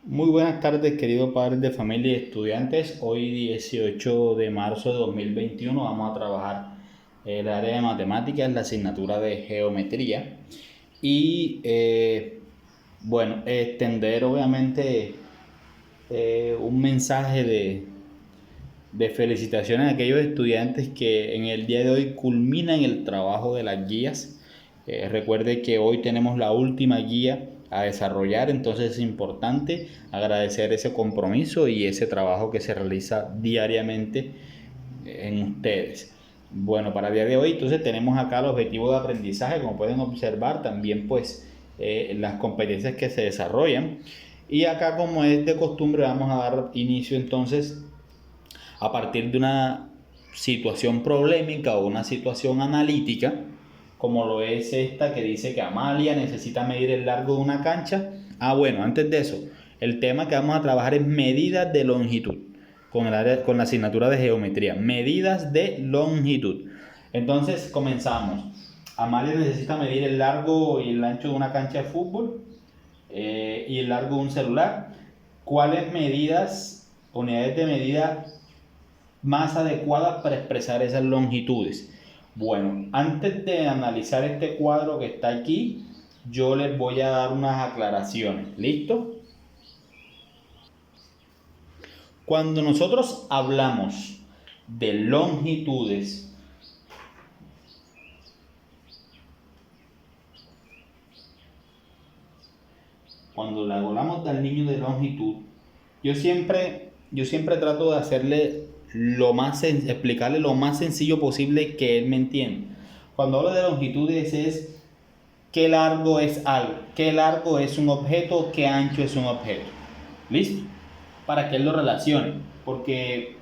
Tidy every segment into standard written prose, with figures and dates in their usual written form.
Muy buenas tardes, queridos padres de familia y estudiantes. Hoy 18 de marzo de 2021 vamos a trabajar el área de matemáticas, la asignatura de geometría y bueno, extender obviamente un mensaje de felicitaciones a aquellos estudiantes que en el día de hoy culminan el trabajo de las guías. Recuerde que hoy tenemos la última guía a desarrollar, entonces es importante agradecer ese compromiso y ese trabajo que se realiza diariamente en ustedes. Bueno, para el día de hoy entonces tenemos acá el objetivo de aprendizaje, como pueden observar, también pues las competencias que se desarrollan. Y acá, como es de costumbre, vamos a dar inicio entonces a partir de una situación problemática o una situación analítica, como lo es esta que dice que Amalia necesita medir el largo de una cancha. Bueno, antes de eso, el tema que vamos a trabajar es medidas de longitud, con la asignatura de geometría, medidas de longitud. Entonces comenzamos. Amalia necesita medir el largo y el ancho de una cancha de fútbol y el largo de un celular. ¿Cuáles medidas, unidades de medida más adecuadas para expresar esas longitudes? Bueno, antes de analizar este cuadro que está aquí, yo les voy a dar unas aclaraciones. ¿Listo? Cuando nosotros hablamos de longitudes, cuando le hablamos al niño de longitud, yo siempre trato de explicarle lo más sencillo posible que él me entienda. Cuando hablo de longitudes es qué largo es algo, qué largo es un objeto, qué ancho es un objeto. ¿Listo? Para que él lo relacione. Porque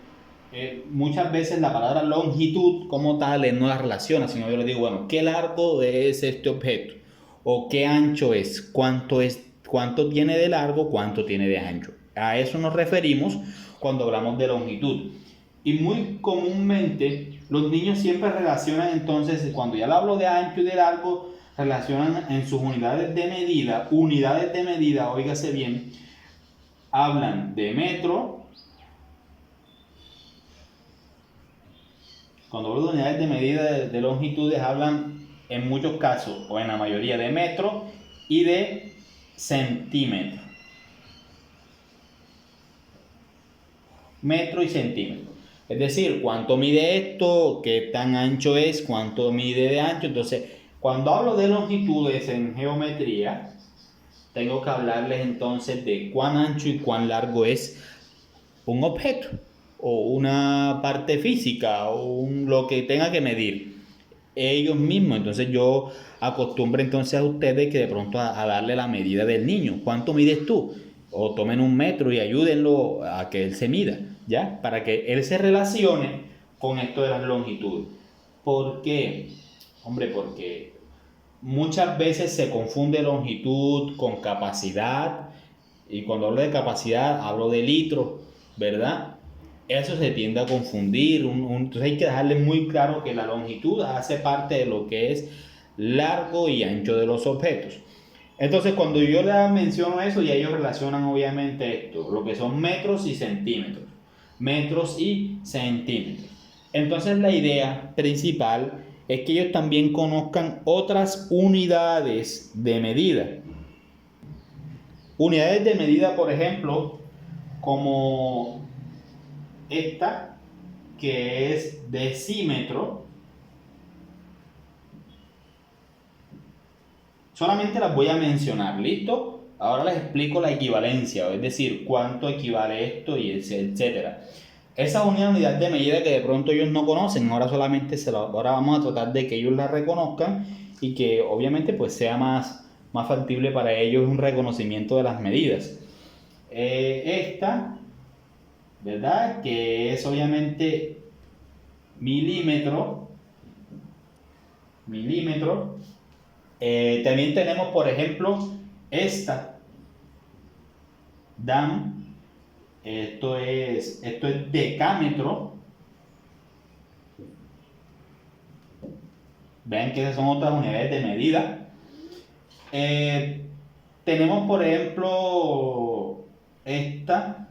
muchas veces la palabra longitud como tal él no la relaciona, sino yo le digo, bueno, ¿qué largo es este objeto? O qué ancho es, cuánto tiene de largo, cuánto tiene de ancho. A eso nos referimos cuando hablamos de longitud. Y muy comúnmente los niños siempre relacionan entonces, cuando ya le hablo de ancho y de largo, relacionan en sus unidades de medida, óigase bien, hablan de metro. Cuando hablo de unidades de medida de longitudes, hablan en muchos casos, o en la mayoría, de metro y de centímetro. Metro y centímetro. Es decir, cuánto mide esto, qué tan ancho es, cuánto mide de ancho. Entonces, cuando hablo de longitudes en geometría, tengo que hablarles entonces de cuán ancho y cuán largo es un objeto o una parte física o lo que tenga que medir ellos mismos. Entonces yo acostumbro entonces a ustedes que de pronto a darle la medida del niño. ¿Cuánto mides tú? O tomen un metro y ayúdenlo a que él se mida, ¿ya? Para que él se relacione con esto de las longitudes. ¿Por qué? Hombre, porque muchas veces se confunde longitud con capacidad, y cuando hablo de capacidad hablo de litros, ¿verdad? Eso se tiende a confundir. Entonces hay que dejarle muy claro que la longitud hace parte de lo que es largo y ancho de los objetos. Entonces cuando yo les menciono eso, ya ellos relacionan obviamente esto, lo que son metros y centímetros. Metros y centímetros. Entonces la idea principal es que ellos también conozcan otras unidades de medida. Unidades de medida, por ejemplo, como esta, que es decímetro. Solamente las voy a mencionar, ¿listo? Ahora les explico la equivalencia, es decir, cuánto equivale esto y etcétera. Esa es una unidad de medida que de pronto ellos no conocen, ahora vamos a tratar de que ellos la reconozcan y que obviamente pues sea más factible para ellos un reconocimiento de las medidas. Esta, ¿verdad? Que es obviamente milímetro, milímetro. También tenemos, por ejemplo, esta, dan, esto es decámetro. Vean que esas son otras unidades de medida. Eh, Tenemos, por ejemplo, Esta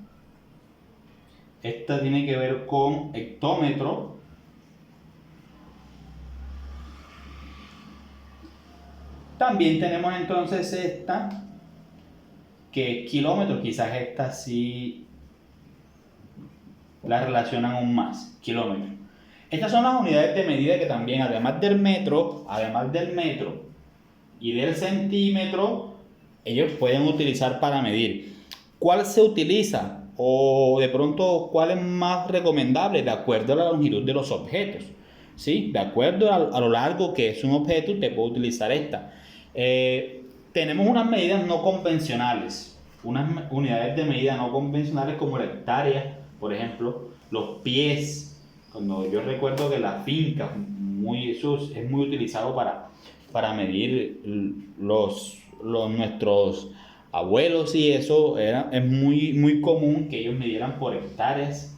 tiene que ver con hectómetro. También tenemos entonces esta, que es kilómetro. Quizás esta sí la relacionan aún más, kilómetro. Estas son las unidades de medida que también, además del metro y del centímetro, ellos pueden utilizar para medir. ¿Cuál se utiliza? O de pronto, ¿cuál es más recomendable? De acuerdo a la longitud de los objetos. ¿Sí? De acuerdo a lo largo que es un objeto, usted puede utilizar esta. Tenemos unas medidas no convencionales, unas unidades de medida no convencionales como la hectárea, por ejemplo, los pies. Cuando yo recuerdo que la finca eso es muy utilizado para medir nuestros abuelos, y eso es muy común que ellos midieran por hectáreas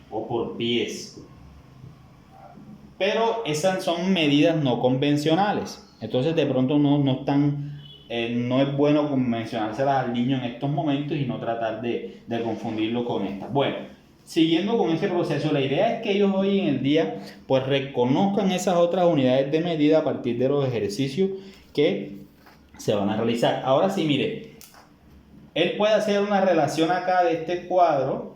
o por pies. Pero esas son medidas no convencionales. Entonces de pronto no es bueno mencionárselas al niño en estos momentos y no tratar de confundirlo con estas. Bueno, siguiendo con ese proceso, la idea es que ellos hoy en el día pues reconozcan esas otras unidades de medida a partir de los ejercicios que se van a realizar. Ahora sí, mire, él puede hacer una relación acá de este cuadro,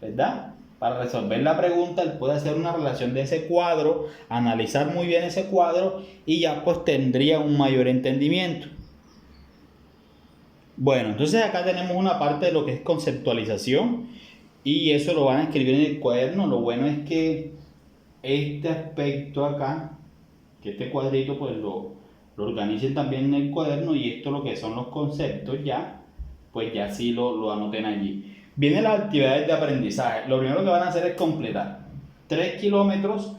¿verdad? Para resolver la pregunta, él puede hacer una relación de ese cuadro, analizar muy bien ese cuadro y ya pues tendría un mayor entendimiento. Bueno, entonces acá tenemos una parte de lo que es conceptualización y eso lo van a escribir en el cuaderno. Lo bueno es que este aspecto acá, que este cuadrito pues lo organicen también en el cuaderno, y esto lo que son los conceptos ya, pues ya sí lo anoten allí. Vienen las actividades de aprendizaje. Lo primero que van a hacer es completar 3 kilómetros,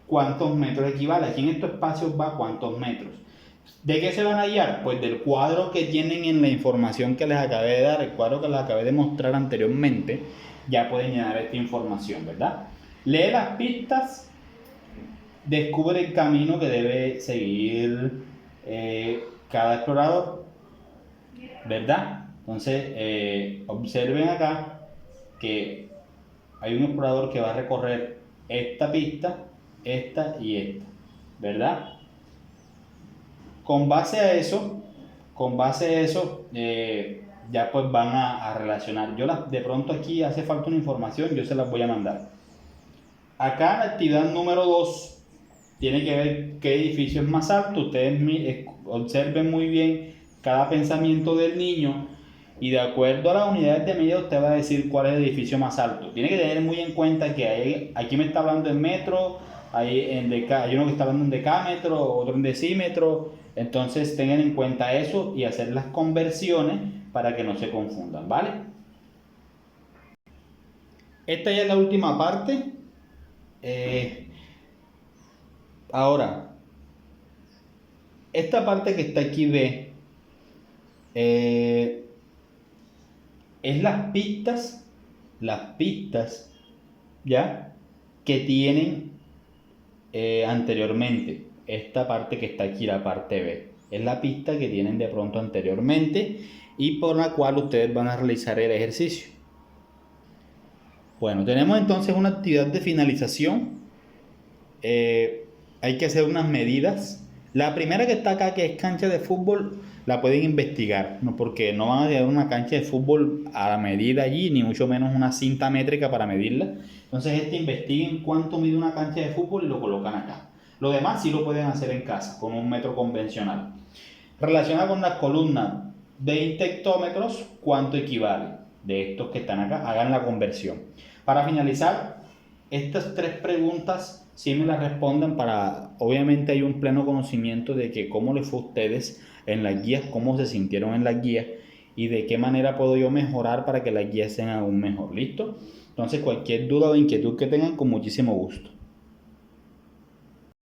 ¿cuántos metros equivale? Aquí en estos espacios va cuántos metros. ¿De qué se van a guiar? Pues del cuadro que tienen en la información que les acabé de dar, el cuadro que les acabé de mostrar anteriormente, ya pueden llenar esta información, ¿verdad? Lee las pistas, descubre el camino que debe seguir cada explorador, ¿verdad? Entonces, observen acá que hay un explorador que va a recorrer esta pista, esta y esta, ¿verdad? Con base a eso, ya pues van a relacionar. De pronto aquí hace falta una información, yo se las voy a mandar. Acá la actividad número 2 tiene que ver qué edificio es más alto. Ustedes observen muy bien cada pensamiento del niño y de acuerdo a las unidades de medida usted va a decir cuál es el edificio más alto. Tiene que tener muy en cuenta que aquí me está hablando en metro, hay uno que está hablando en decámetro, otro en decímetro. Entonces tengan en cuenta eso y hacer las conversiones para que no se confundan, ¿vale? Esta ya es la última parte. Ahora, esta parte que está aquí B es las pistas, ¿ya? Que tienen anteriormente. Esta parte que está aquí, la parte B, es la pista que tienen de pronto anteriormente y por la cual ustedes van a realizar el ejercicio. Bueno, tenemos entonces una actividad de finalización. Hay que hacer unas medidas. La primera que está acá, que es cancha de fútbol, la pueden investigar, ¿no? Porque no van a llevar una cancha de fútbol a la medida allí, ni mucho menos una cinta métrica para medirla. Entonces investiguen cuánto mide una cancha de fútbol y lo colocan acá. Lo demás sí lo pueden hacer en casa, con un metro convencional. Relacionado con las columnas, 20 hectómetros, ¿cuánto equivale? De estos que están acá, hagan la conversión. Para finalizar, estas 3 preguntas sí me las respondan obviamente hay un pleno conocimiento de que cómo les fue a ustedes en las guías, cómo se sintieron en las guías y de qué manera puedo yo mejorar para que las guías sean aún mejor. ¿Listo? Entonces cualquier duda o inquietud que tengan, con muchísimo gusto.